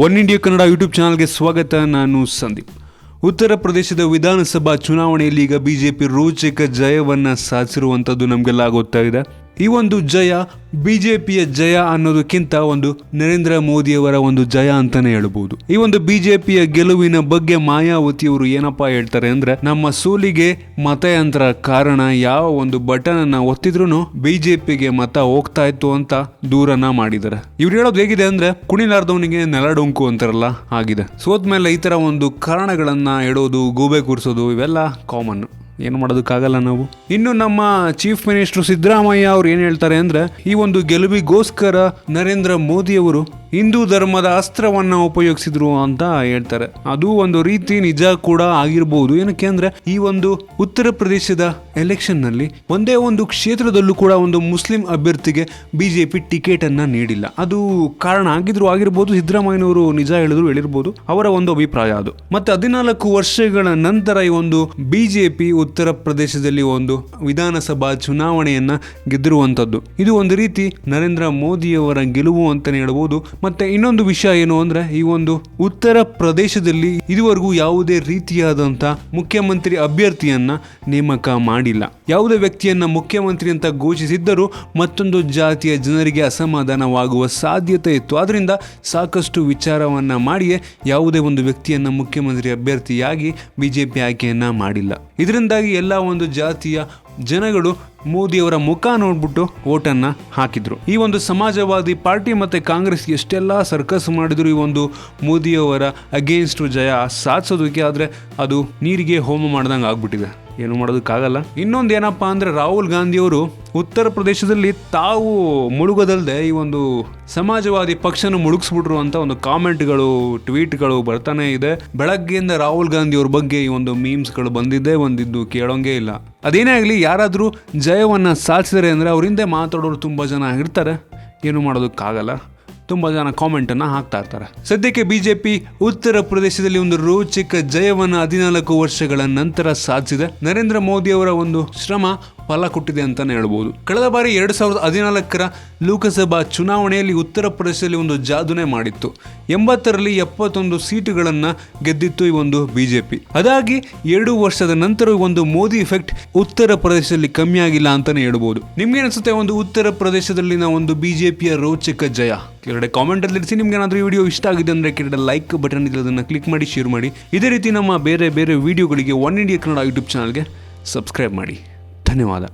One India Kannada YouTube ಚಾನಲ್ಗೆ ಸ್ವಾಗತ. ನಾನು ಸಂದೀಪ್. ಉತ್ತರ ಪ್ರದೇಶದ ವಿಧಾನಸಭಾ ಚುನಾವಣೆಯಲ್ಲಿ ಈಗ ಬಿಜೆಪಿ ರೋಚಕ ಜಯವನ್ನು ಸಾಧಿಸಿರುವಂಥದ್ದು ನಮಗೆಲ್ಲ ಗೊತ್ತಾಗಿದೆ. ಈ ಒಂದು ಜಯ ಬಿಜೆಪಿಯ ಜಯ ಅನ್ನೋದಕ್ಕಿಂತ ಒಂದು ನರೇಂದ್ರ ಮೋದಿಯವರ ಒಂದು ಜಯ ಅಂತಾನೆ ಹೇಳ್ಬೋದು. ಈ ಒಂದು ಬಿಜೆಪಿಯ ಗೆಲುವಿನ ಬಗ್ಗೆ ಮಾಯಾವತಿಯವರು ಏನಪ್ಪಾ ಹೇಳ್ತಾರೆ ಅಂದ್ರೆ, ನಮ್ಮ ಸೋಲಿಗೆ ಮತಯಂತ್ರ ಕಾರಣ, ಯಾವ ಒಂದು ಬಟನ್ ಅನ್ನ ಒತ್ತಿದ್ರು ಬಿಜೆಪಿಗೆ ಮತ ಹೋಗ್ತಾ ಇತ್ತು ಅಂತ ದೂರನ ಮಾಡಿದ್ದಾರೆ. ಇವ್ರು ಹೇಳೋದು ಹೇಗಿದೆ ಅಂದ್ರೆ, ಕುಣಿಲಾರ್ದವನಿಗೆ ನೆಲ ಡೊಂಕು ಅಂತಾರಲ್ಲ ಆಗಿದೆ. ಸೋತ್ಮೇಲೆ ಈ ತರ ಒಂದು ಕಾರಣಗಳನ್ನ ಹೇಳೋದು, ಗೂಬೆ ಕೂರಿಸೋದು ಇವೆಲ್ಲ ಕಾಮನ್. ಏನು ಮಾಡೋದಕ್ಕಾಗಲ್ಲ ನಾವು. ಇನ್ನು ನಮ್ಮ ಚೀಫ್ ಮಿನಿಸ್ಟರ್ ಸಿದ್ದರಾಮಯ್ಯ ಅವ್ರು ಏನು ಹೇಳ್ತಾರೆ ಅಂದ್ರೆ, ಈ ಒಂದು ಗೆಲುವಿಗೋಸ್ಕರ ನರೇಂದ್ರ ಮೋದಿಯವರು ಹಿಂದೂ ಧರ್ಮದ ಅಸ್ತ್ರವನ್ನ ಉಪಯೋಗಿಸಿದ್ರು ಅಂತ ಹೇಳ್ತಾರೆ. ಅದು ಒಂದು ರೀತಿ ನಿಜ ಕೂಡ ಆಗಿರ್ಬೋದು. ಏನಕ್ಕೆ ಅಂದ್ರೆ, ಈ ಒಂದು ಉತ್ತರ ಪ್ರದೇಶದ ಎಲೆಕ್ಷನ್ ನಲ್ಲಿ ಒಂದೇ ಒಂದು ಕ್ಷೇತ್ರದಲ್ಲೂ ಕೂಡ ಒಂದು ಮುಸ್ಲಿಂ ಅಭ್ಯರ್ಥಿಗೆ ಬಿಜೆಪಿ ಟಿಕೆಟ್ ಅನ್ನ ನೀಡಿಲ್ಲ. ಅದು ಕಾರಣ ಆಗಿರ್ಬೋದು. ಸಿದ್ದರಾಮಯ್ಯನವರು ನಿಜ ಹೇಳಿರ್ಬೋದು, ಅವರ ಒಂದು ಅಭಿಪ್ರಾಯ ಅದು. ಮತ್ತೆ 14 ವರ್ಷಗಳ ನಂತರ ಈ ಒಂದು ಬಿಜೆಪಿ ಉತ್ತರ ಪ್ರದೇಶದಲ್ಲಿ ಒಂದು ವಿಧಾನಸಭಾ ಚುನಾವಣೆಯನ್ನ ಗೆದ್ದಿರುವಂತದ್ದು. ಇದು ಒಂದು ರೀತಿ ನರೇಂದ್ರ ಮೋದಿಯವರ ಗೆಲುವು ಅಂತಾನೆ ಹೇಳ್ಬೋದು. ಮತ್ತೆ ಇನ್ನೊಂದು ವಿಷಯ ಏನು ಅಂದ್ರೆ, ಈ ಒಂದು ಉತ್ತರ ಪ್ರದೇಶದಲ್ಲಿ ಇದುವರೆಗೂ ಯಾವುದೇ ರೀತಿಯಾದಂತ ಮುಖ್ಯಮಂತ್ರಿ ಅಭ್ಯರ್ಥಿಯನ್ನ ನೇಮಕ ಮಾಡಿಲ್ಲ. ಯಾವುದೇ ವ್ಯಕ್ತಿಯನ್ನ ಮುಖ್ಯಮಂತ್ರಿ ಅಂತ ಘೋಷಿಸಿದ್ದರೂ ಮತ್ತೊಂದು ಜಾತಿಯ ಜನರಿಗೆ ಅಸಮಾಧಾನವಾಗುವ ಸಾಧ್ಯತೆ ಇತ್ತು. ಆದ್ರಿಂದ ಸಾಕಷ್ಟು ವಿಚಾರವನ್ನ ಮಾಡಿಯೇ ಯಾವುದೇ ಒಂದು ವ್ಯಕ್ತಿಯನ್ನ ಮುಖ್ಯಮಂತ್ರಿ ಅಭ್ಯರ್ಥಿಯಾಗಿ ಬಿಜೆಪಿ ಆಯ್ಕೆಯನ್ನ ಮಾಡಿಲ್ಲ. ಇದರಿಂದಾಗಿ ಎಲ್ಲ ಒಂದು ಜಾತಿಯ ಜನಗಳು ಮೋದಿಯವರ ಮುಖ ನೋಡ್ಬಿಟ್ಟು ವೋಟನ್ನು ಹಾಕಿದ್ರು. ಈ ಒಂದು ಸಮಾಜವಾದಿ ಪಾರ್ಟಿ ಮತ್ತೆ ಕಾಂಗ್ರೆಸ್ ಎಷ್ಟೆಲ್ಲ ಸರ್ಕಸ್ ಮಾಡಿದ್ರು ಈ ಒಂದು ಮೋದಿಯವರ ಅಗೇನ್ಸ್ಟ್ ಜಯ ಸಾಧಿಸೋದಕ್ಕೆ, ಆದರೆ ಅದು ನೀರಿಗೆ ಹೋಮ ಮಾಡ್ದಂಗೆ ಆಗ್ಬಿಟ್ಟಿದೆ. ಏನು ಮಾಡೋದಕ್ಕಾಗಲ್ಲ. ಇನ್ನೊಂದು ಏನಪ್ಪಾ ಅಂದ್ರೆ, ರಾಹುಲ್ ಗಾಂಧಿಯವರು ಉತ್ತರ ಪ್ರದೇಶದಲ್ಲಿ ತಾವು ಮುಳುಗೋದಲ್ಲದೆ ಈ ಒಂದು ಸಮಾಜವಾದಿ ಪಕ್ಷನ ಮುಳುಗಿಸ್ಬಿಟ್ರು ಅಂತ ಒಂದು ಕಾಮೆಂಟ್ಗಳು, ಟ್ವೀಟ್ಗಳು ಬರ್ತಾನೆ ಇದೆ. ಬೆಳಗ್ಗೆಯಿಂದ ರಾಹುಲ್ ಗಾಂಧಿ ಅವ್ರ ಬಗ್ಗೆ ಈ ಒಂದು ಮೀಮ್ಸ್ಗಳು ಬಂದಿದ್ದು ಕೇಳೋಂಗೇ ಇಲ್ಲ. ಅದೇನೇ ಆಗಲಿ, ಯಾರಾದರೂ ಜಯವನ್ನ ಸಾಧಿಸಿದರೆ ಅಂದರೆ ಅವ್ರ ಹಿಂದೆ ಮಾತಾಡೋರು ತುಂಬ ಜನ ಇರ್ತಾರೆ. ಏನು ಮಾಡೋದಕ್ಕಾಗಲ್ಲ. ತುಂಬ ಜನ ಕಾಮೆಂಟನ್ನು ಹಾಕ್ತಾ ಇರ್ತಾರೆ. ಸದ್ಯಕ್ಕೆ ಬಿಜೆಪಿ ಉತ್ತರ ಪ್ರದೇಶದಲ್ಲಿ ಒಂದು ರೋಚಕ ಜಯವನ್ನು 14 ವರ್ಷಗಳ ನಂತರ ಸಾಧಿಸಿದೆ. ನರೇಂದ್ರ ಮೋದಿ ಅವರ ಒಂದು ಶ್ರಮ ಫಲ ಕೊಟ್ಟಿದೆ ಅಂತಾನೆ ಹೇಳ್ಬೋದು. ಕಳೆದ ಬಾರಿ 2014 ಲೋಕಸಭಾ ಚುನಾವಣೆಯಲ್ಲಿ ಉತ್ತರ ಪ್ರದೇಶದಲ್ಲಿ ಒಂದು ಜಾದುನೇ ಮಾಡಿತ್ತು. 80ರಲ್ಲಿ 71 ಸೀಟುಗಳನ್ನು ಗೆದ್ದಿತ್ತು ಈ ಒಂದು ಬಿಜೆಪಿ. ಅದಾಗಿ 2 ವರ್ಷದ ನಂತರ ಒಂದು ಮೋದಿ ಎಫೆಕ್ಟ್ ಉತ್ತರ ಪ್ರದೇಶದಲ್ಲಿ ಕಮ್ಮಿ ಆಗಿಲ್ಲ ಅಂತಾನೆ ಹೇಳ್ಬೋದು. ನಿಮ್ಗೆ ಅನ್ಸುತ್ತೆ ಒಂದು ಉತ್ತರ ಪ್ರದೇಶದಲ್ಲಿನ ಒಂದು ಬಿಜೆಪಿಯ ರೋಚಕ ಜಯ? ಕೆಳಗಡೆ ಕಾಮೆಂಟ್ ಅಲ್ಲಿ ಇರಿಸಿ. ನಿಮ್ಗೆ ಏನಾದರೂ ವಿಡಿಯೋ ಇಷ್ಟ ಆಗಿದೆ ಅಂದ್ರೆ ಕೆಳಗಡೆ ಲೈಕ್ ಬಟನ್ ಇದೆ, ಅದನ್ನು ಕ್ಲಿಕ್ ಮಾಡಿ ಶೇರ್ ಮಾಡಿ. ಇದೇ ರೀತಿ ನಮ್ಮ ಬೇರೆ ವಿಡಿಯೋಗಳಿಗೆ ಒನ್ ಇಂಡಿಯಾ ಕನ್ನಡ ಯೂಟ್ಯೂಬ್ ಚಾನಲ್ಗೆ ಸಬ್ಸ್ಕ್ರೈಬ್ ಮಾಡಿ. ಧನ್ಯವಾದ.